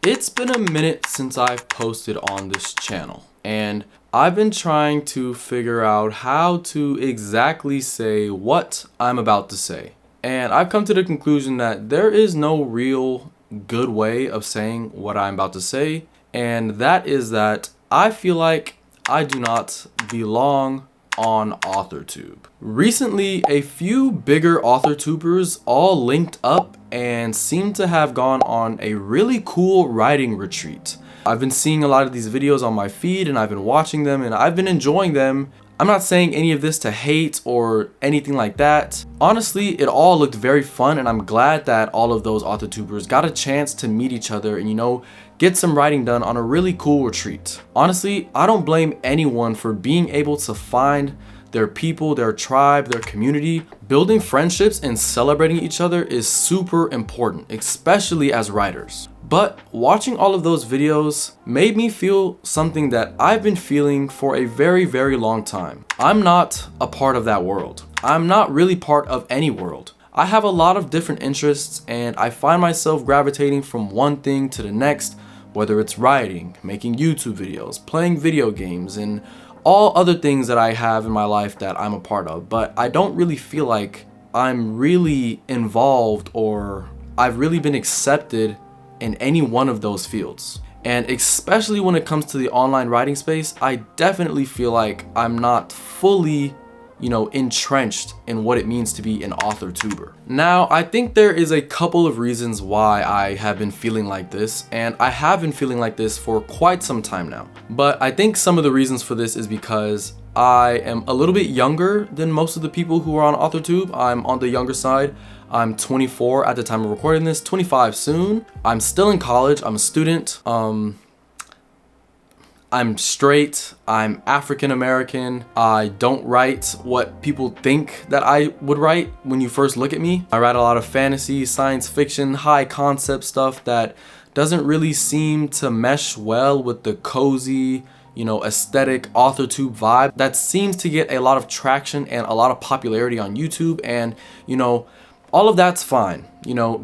It's been a minute since I've posted on this channel, and I've been trying to figure out how to exactly say what I'm about to say. And I've come to the conclusion that there is no real good way of saying what I'm about to say, and that is that I feel like I do not belong on authortube. Recently, a few bigger authortubers all linked up and seem to have gone on a really cool writing retreat. I've been seeing a lot of these videos on my feed and I've been watching them and I've been enjoying them. I'm not saying any of this to hate or anything like that. Honestly, it all looked very fun and I'm glad that all of those authortubers got a chance to meet each other and, get some writing done on a really cool retreat. Honestly, I don't blame anyone for being able to find their people, their tribe, their community. Building friendships and celebrating each other is super important, especially as writers. But watching all of those videos made me feel something that I've been feeling for a very, very long time. I'm not a part of that world. I'm not really part of any world. I have a lot of different interests and I find myself gravitating from one thing to the next, whether it's writing, making YouTube videos, playing video games, and all other things that I have in my life that I'm a part of. But I don't really feel like I'm really involved or I've really been accepted in any one of those fields. And especially when it comes to the online writing space, I definitely feel like I'm not fully entrenched in what it means to be an author-tuber. Now, I think there is a couple of reasons why I have been feeling like this, and I have been feeling like this for quite some time now. But I think some of the reasons for this is because I am a little bit younger than most of the people who are on AuthorTube. I'm on the younger side. I'm 24 at the time of recording this, 25 soon. I'm still in college. I'm a student. I'm straight, I'm African American, I don't write what people think that I would write when you first look at me. I write a lot of fantasy, science fiction, high concept stuff that doesn't really seem to mesh well with the cozy, aesthetic AuthorTube vibe that seems to get a lot of traction and a lot of popularity on YouTube, and all of that's fine.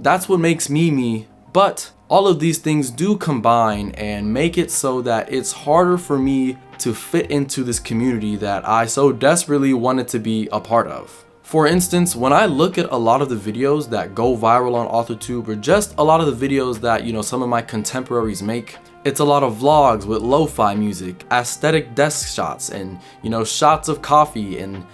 That's what makes me me, but all of these things do combine and make it so that it's harder for me to fit into this community that I so desperately wanted to be a part of. For instance, when I look at a lot of the videos that go viral on AuthorTube, or just a lot of the videos that some of my contemporaries make, it's a lot of vlogs with lo-fi music, aesthetic desk shots, and shots of coffee, and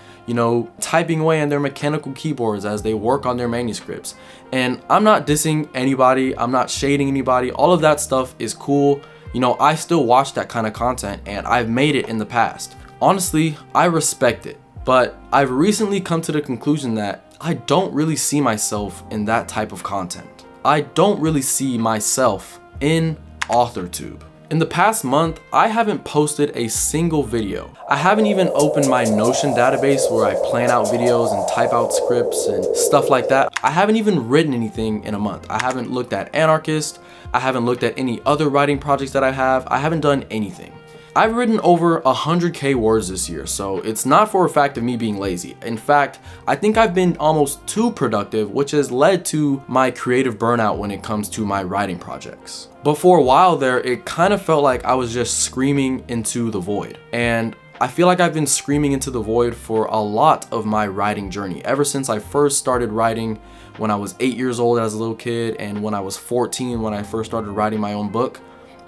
typing away on their mechanical keyboards as they work on their manuscripts. And I'm not dissing anybody, I'm not shading anybody, all of that stuff is cool. I still watch that kind of content and I've made it in the past. Honestly, I respect it, but I've recently come to the conclusion that I don't really see myself in that type of content. I don't really see myself in AuthorTube. In the past month, I haven't posted a single video. I haven't even opened my Notion database where I plan out videos and type out scripts and stuff like that. I haven't even written anything in a month. I haven't looked at Anarchist. I haven't looked at any other writing projects that I have. I haven't done anything. I've written over 100K words this year, so it's not for a fact of me being lazy. In fact, I think I've been almost too productive, which has led to my creative burnout when it comes to my writing projects. But for a while there, it kind of felt like I was just screaming into the void. And I feel like I've been screaming into the void for a lot of my writing journey. Ever since I first started writing when I was 8 years old as a little kid, and when I was 14 when I first started writing my own book,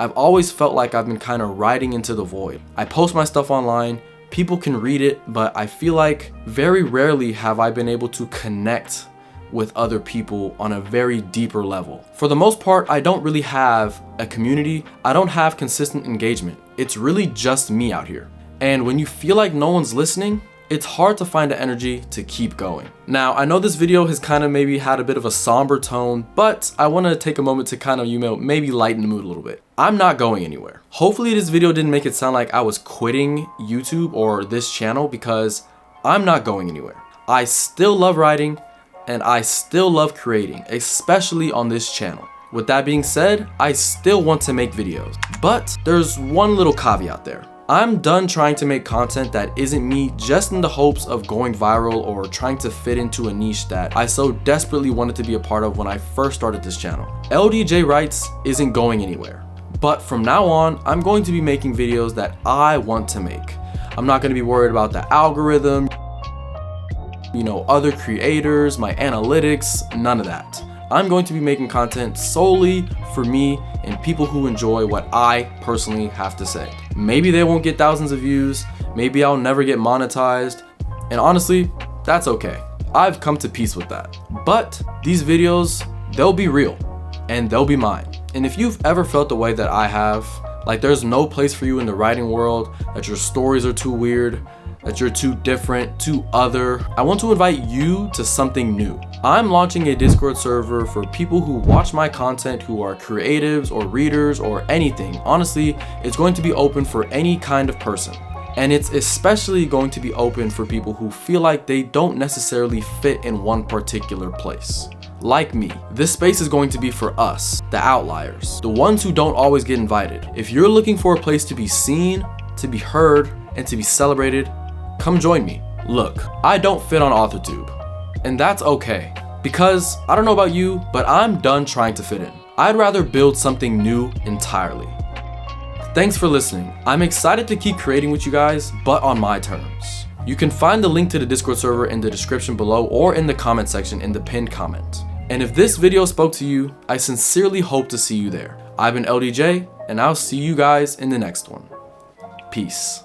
I've always felt like I've been kind of writing into the void. I post my stuff online, people can read it, but I feel like very rarely have I been able to connect with other people on a very deeper level. For the most part, I don't really have a community. I don't have consistent engagement. It's really just me out here. And when you feel like no one's listening, it's hard to find the energy to keep going. Now, I know this video has kind of maybe had a bit of a somber tone, but I want to take a moment to kind of, maybe lighten the mood a little bit. I'm not going anywhere. Hopefully this video didn't make it sound like I was quitting YouTube or this channel, because I'm not going anywhere. I still love writing and I still love creating, especially on this channel. With that being said, I still want to make videos, but there's one little caveat there. I'm done trying to make content that isn't me just in the hopes of going viral or trying to fit into a niche that I so desperately wanted to be a part of when I first started this channel. LDJ Writes isn't going anywhere, but from now on, I'm going to be making videos that I want to make. I'm not going to be worried about the algorithm, other creators, my analytics, none of that. I'm going to be making content solely for me and people who enjoy what I personally have to say. Maybe they won't get thousands of views, maybe I'll never get monetized, and honestly, that's okay. I've come to peace with that. But these videos, they'll be real, and they'll be mine. And if you've ever felt the way that I have, like there's no place for you in the writing world, that your stories are too weird, that you're too different, too other, I want to invite you to something new. I'm launching a Discord server for people who watch my content who are creatives or readers or anything. Honestly, it's going to be open for any kind of person. And it's especially going to be open for people who feel like they don't necessarily fit in one particular place. Like me, this space is going to be for us, the outliers, the ones who don't always get invited. If you're looking for a place to be seen, to be heard, and to be celebrated, come join me. Look, I don't fit on authortube, and that's okay, because I don't know about you, but I'm done trying to fit in. I'd rather build something new entirely. Thanks for listening. I'm excited to keep creating with you guys, but on my terms. You can find the link to the Discord server in the description below or in the comment section in the pinned comment. And if this video spoke to you, I sincerely hope to see you there. I've been LDJ, and I'll see you guys in the next one. Peace.